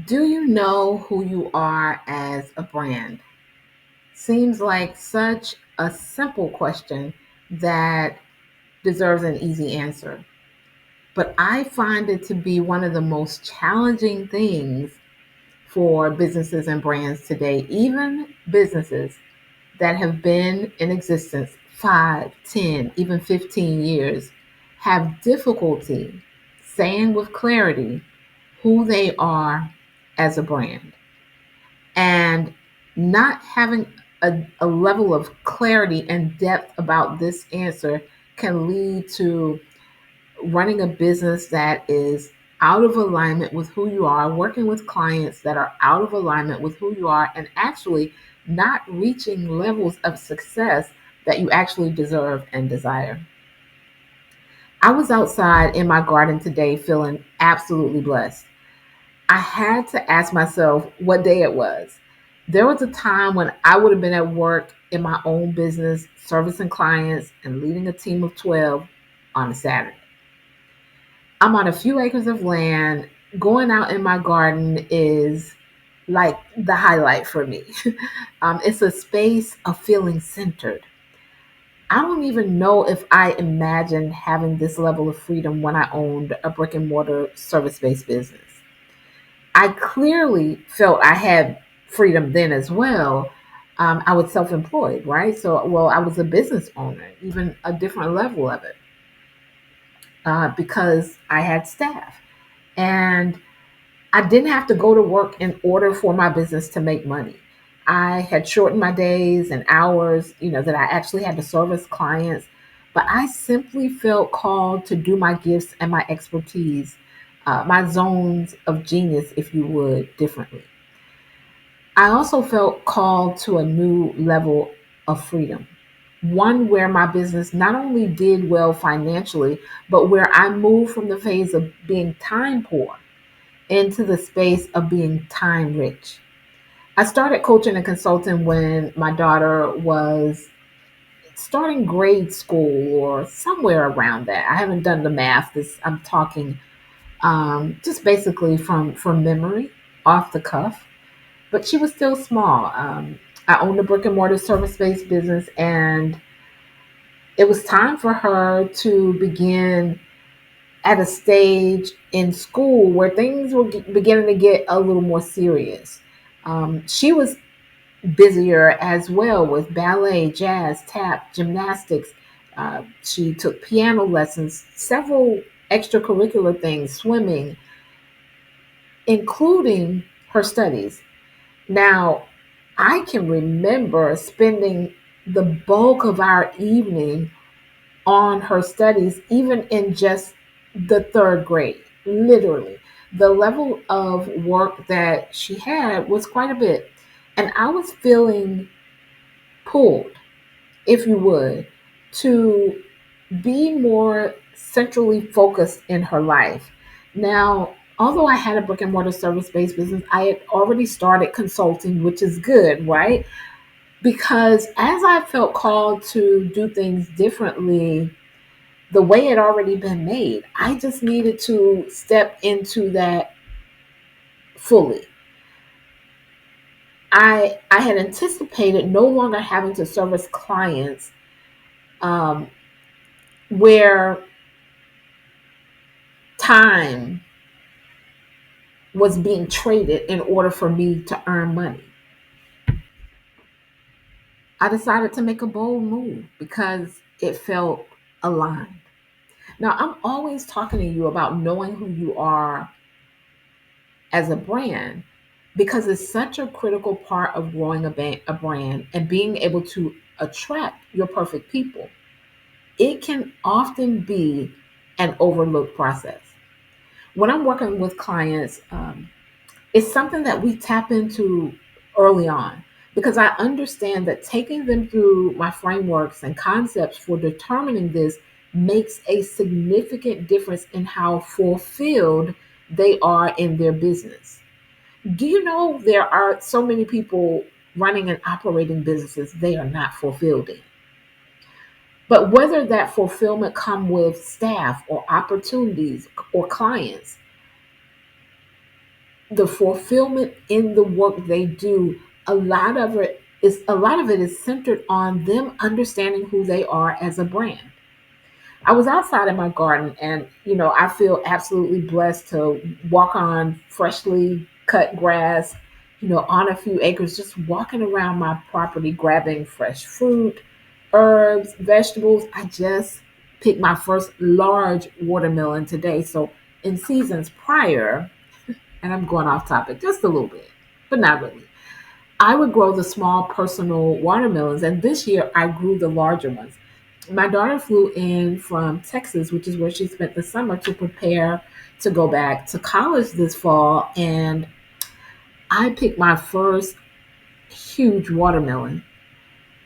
Do you know who you are as a brand? Seems like such a simple question that deserves an easy answer. But I find it to be one of the most challenging things for businesses and brands today, even businesses that have been in existence 5, 10, even 15 years, have difficulty saying with clarity who they are as a brand. And not having a level of clarity and depth about this answer can lead to running a business that is out of alignment with who you are, working with clients that are out of alignment with who you are, and actually not reaching levels of success that you actually deserve and desire. I was outside in my garden today feeling absolutely blessed. I had to ask myself what day it was. There was a time when I would have been at work in my own business, servicing clients and leading a team of 12 on a Saturday. I'm on a few acres of land. Going out in my garden is like the highlight for me. It's a space of feeling centered. I don't even know if I imagined having this level of freedom when I owned a brick and mortar service based business. I clearly felt I had freedom then as well. I was self employed, right? So, well, I was a business owner, even a different level of it, because I had staff. And I didn't have to go to work in order for my business to make money. I had shortened my days and hours, that I actually had to service clients, but I simply felt called to do my gifts and my expertise, my zones of genius, if you would, differently. I also felt called to a new level of freedom, one where my business not only did well financially, but where I moved from the phase of being time poor into the space of being time rich. I started coaching and consulting when my daughter was starting grade school or somewhere around that. I haven't done the math. I'm talking just basically from memory, off the cuff. But she was still small. I owned a brick and mortar service based business, and it was time for her to begin at a stage in school where things were beginning to get a little more serious. She was busier as well with ballet, jazz, tap, gymnastics. She took piano lessons, several extracurricular things, swimming, including her studies. Now, I can remember spending the bulk of our evening on her studies, even in just the third grade. Literally, the level of work that she had was quite a bit. And I was feeling pulled, if you would, to be more centrally focused in her life. Now, although I had a brick and mortar service based business, I had already started consulting, which is good, right? Because as I felt called to do things differently, the way it already been made, I just needed to step into that fully. I had anticipated no longer having to service clients, um, where time was being traded in order for me to earn money. I decided to make a bold move because it felt aligned. Now, I'm always talking to you about knowing who you are as a brand because it's such a critical part of growing a brand and being able to attract your perfect people. It can often be an overlooked process. When I'm working with clients, it's something that we tap into early on because I understand that taking them through my frameworks and concepts for determining this makes a significant difference in how fulfilled they are in their business. Do you know there are so many people running and operating businesses they are not fulfilled in? But whether that fulfillment come with staff or opportunities or clients, the fulfillment in the work they do, a lot of it is centered on them understanding who they are as a brand. I was outside in my garden, and I feel absolutely blessed to walk on freshly cut grass, on a few acres, just walking around my property, grabbing fresh fruit, herbs, vegetables. I just picked my first large watermelon today. So, in seasons prior, and I'm going off topic just a little bit, but not really. I would grow the small personal watermelons, and this year I grew the larger ones. My daughter flew in from Texas, which is where she spent the summer, to prepare to go back to college this fall, and I picked my first huge watermelon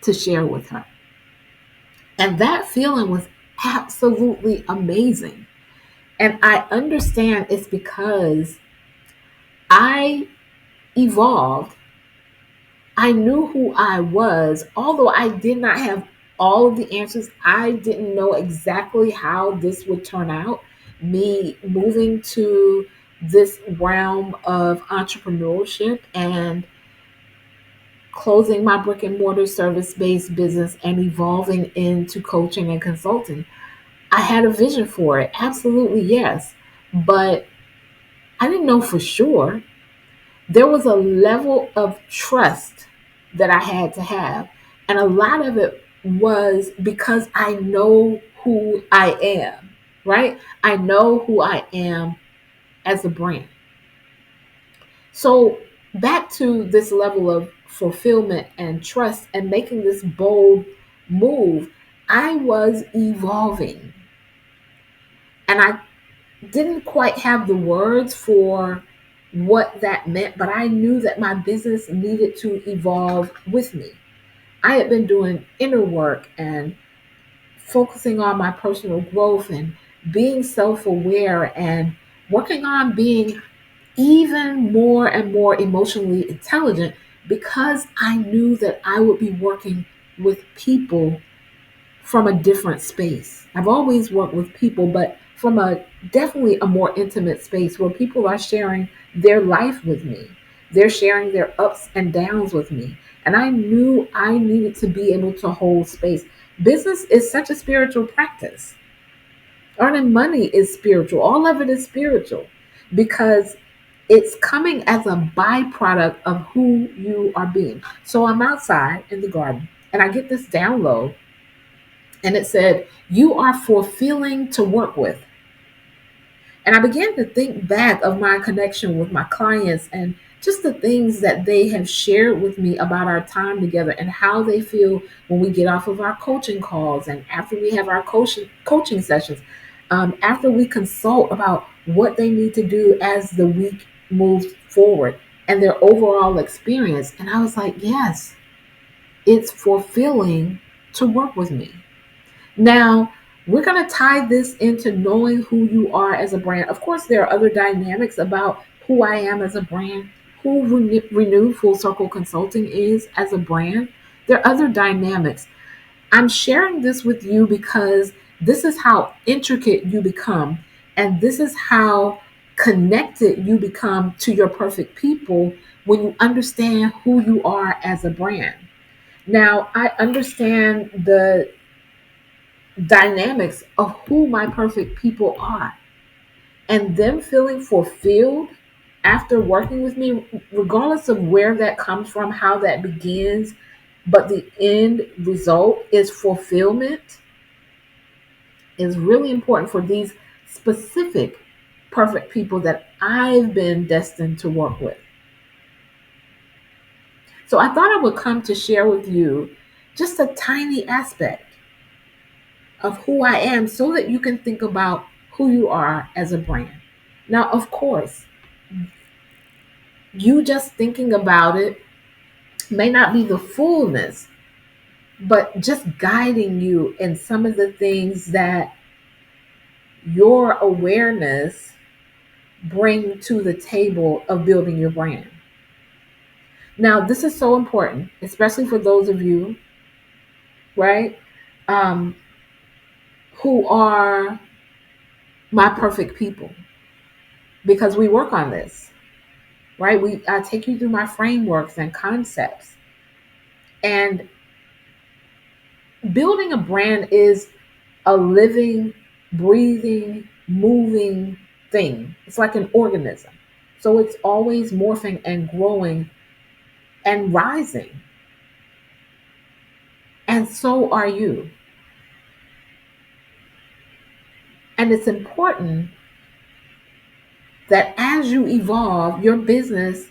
to share with her. And that feeling was absolutely amazing. And I understand it's because I evolved. I knew who I was, although I did not have all of the answers. I didn't know exactly how this would turn out. Me moving to this realm of entrepreneurship and closing my brick and mortar service based business and evolving into coaching and consulting. I had a vision for it, absolutely, yes. But I didn't know for sure. There was a level of trust that I had to have. And a lot of it was because I know who I am, right? I know who I am as a brand. So, back to this level of fulfillment and trust and making this bold move, I was evolving. And I didn't quite have the words for what that meant, but I knew that my business needed to evolve with me. I had been doing inner work and focusing on my personal growth and being self aware and working on being even more and more emotionally intelligent because I knew that I would be working with people from a different space. I've always worked with people, but from a definitely a more intimate space where people are sharing their life with me. They're sharing their ups and downs with me. And I knew I needed to be able to hold space. Business is such a spiritual practice. Earning money is spiritual. All of it is spiritual because it's coming as a byproduct of who you are being. So I'm outside in the garden and I get this download, and it said, "You are fulfilling to work with." And I began to think back of my connection with my clients and just the things that they have shared with me about our time together and how they feel when we get off of our coaching calls and after we have our coaching sessions, after we consult about what they need to do as the week moves forward and their overall experience. And I was like, yes, it's fulfilling to work with me. Now, we're going to tie this into knowing who you are as a brand. Of course, there are other dynamics about who I am as a brand, who Renewed Full Circle Consulting is as a brand. There are other dynamics. I'm sharing this with you because this is how intricate you become, and this is how connected you become to your perfect people when you understand who you are as a brand. Now, I understand the dynamics of who my perfect people are and them feeling fulfilled after working with me, regardless of where that comes from, how that begins, but the end result is fulfillment, is really important for these specific perfect people that I've been destined to work with. So I thought I would come to share with you just a tiny aspect of who I am so that you can think about who you are as a brand. Now, of course, you just thinking about it may not be the fullness, but just guiding you in some of the things that your awareness bring to the table of building your brand. Now, this is so important, especially for those of you, right, um, who are my perfect people, because we work on this. right? I take you through my frameworks and concepts. And building a brand is a living, breathing, moving thing. It's like an organism. So it's always morphing and growing and rising. And so are you. And it's important that as you evolve, your business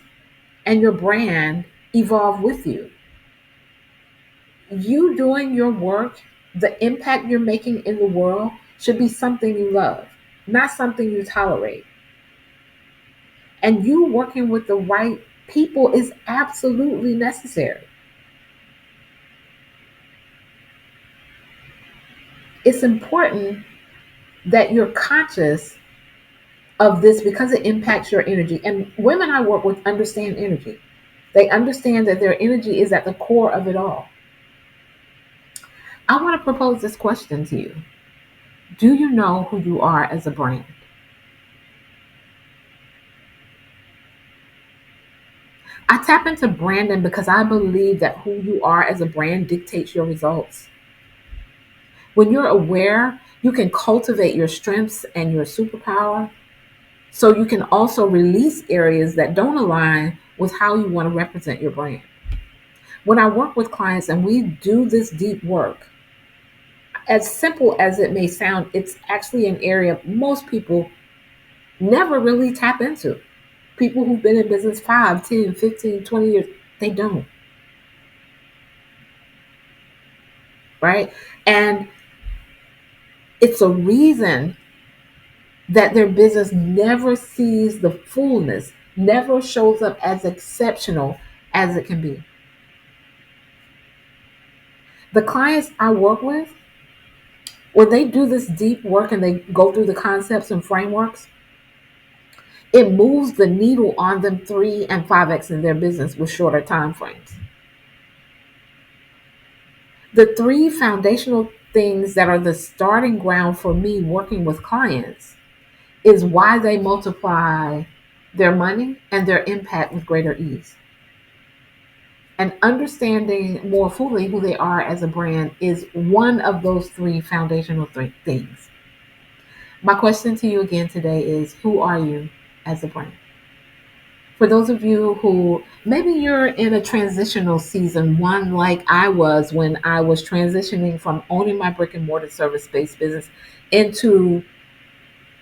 and your brand evolve with you. You doing your work, the impact you're making in the world should be something you love, not something you tolerate. And you working with the right people is absolutely necessary. It's important that you're conscious of this because it impacts your energy. And women I work with understand energy. They understand that their energy is at the core of it all. I want to propose this question to you. Do you know who you are as a brand? I tap into branding because I believe that who you are as a brand dictates your results. When you're aware, you can cultivate your strengths and your superpower so you can also release areas that don't align with how you want to represent your brand. When I work with clients and we do this deep work, as simple as it may sound, it's actually an area most people never really tap into. People who've been in business 5, 10, 15, 20 years, they don't, right? And it's a reason that their business never sees the fullness, never shows up as exceptional as it can be. The clients I work with, when they do this deep work and they go through the concepts and frameworks, it moves the needle on them 3 and 5x in their business with shorter time frames. The three foundational things that are the starting ground for me working with clients is why they multiply their money and their impact with greater ease. And understanding more fully who they are as a brand is one of those three foundational things. My question to you again today is, who are you as a brand? For those of you who maybe you're in a transitional season, one like I was when I was transitioning from owning my brick and mortar service based business into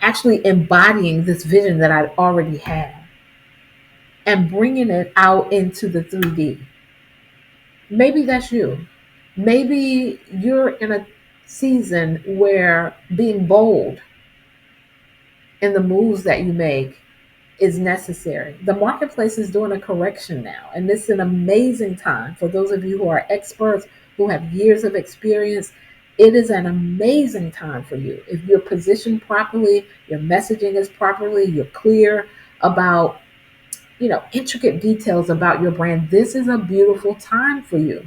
actually embodying this vision that I'd already had and bringing it out into the 3D. Maybe that's you. Maybe you're in a season where being bold in the moves that you make is necessary. The marketplace is doing a correction now, and this is an amazing time for those of you who are experts, who have years of experience. It is an amazing time for you. If you're positioned properly, your messaging is properly, you're clear about, intricate details about your brand. This is a beautiful time for you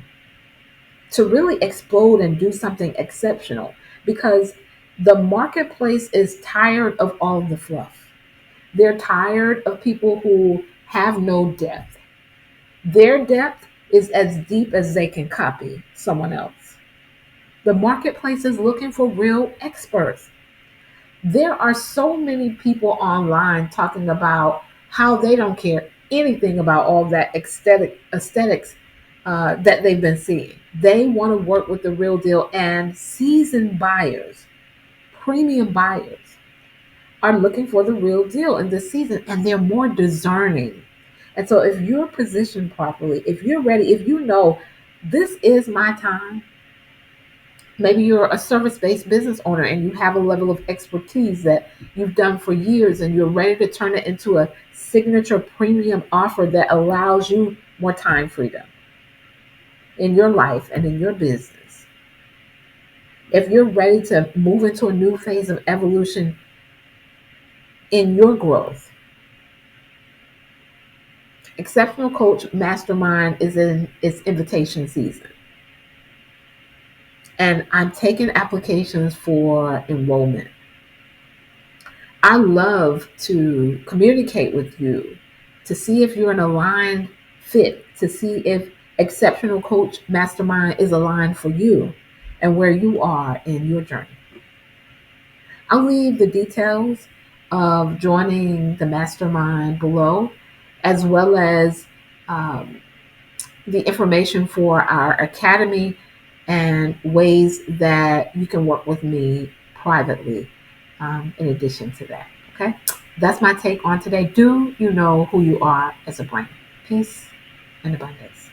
to really explode and do something exceptional because the marketplace is tired of all the fluff. They're tired of people who have no depth. Their depth is as deep as they can copy someone else. The marketplace is looking for real experts. There are so many people online talking about how they don't care anything about all that aesthetics that they've been seeing. They want to work with the real deal, and seasoned buyers, premium buyers, are looking for the real deal in this season, and they're more discerning. And so, if you're positioned properly, if you're ready, if you know this is my time, maybe you're a service based business owner and you have a level of expertise that you've done for years and you're ready to turn it into a signature premium offer that allows you more time freedom in your life and in your business. If you're ready to move into a new phase of evolution in your growth, Exceptional Coach Mastermind is in its invitation season. And I'm taking applications for enrollment. I love to communicate with you to see if you're an aligned fit, to see if Exceptional Coach Mastermind is aligned for you and where you are in your journey. I'll leave the details of joining the mastermind below, as well as um, the information for our academy and ways that you can work with me privately in addition to that. Okay, that's my take on today. Do you know who you are as a brand? Peace and abundance.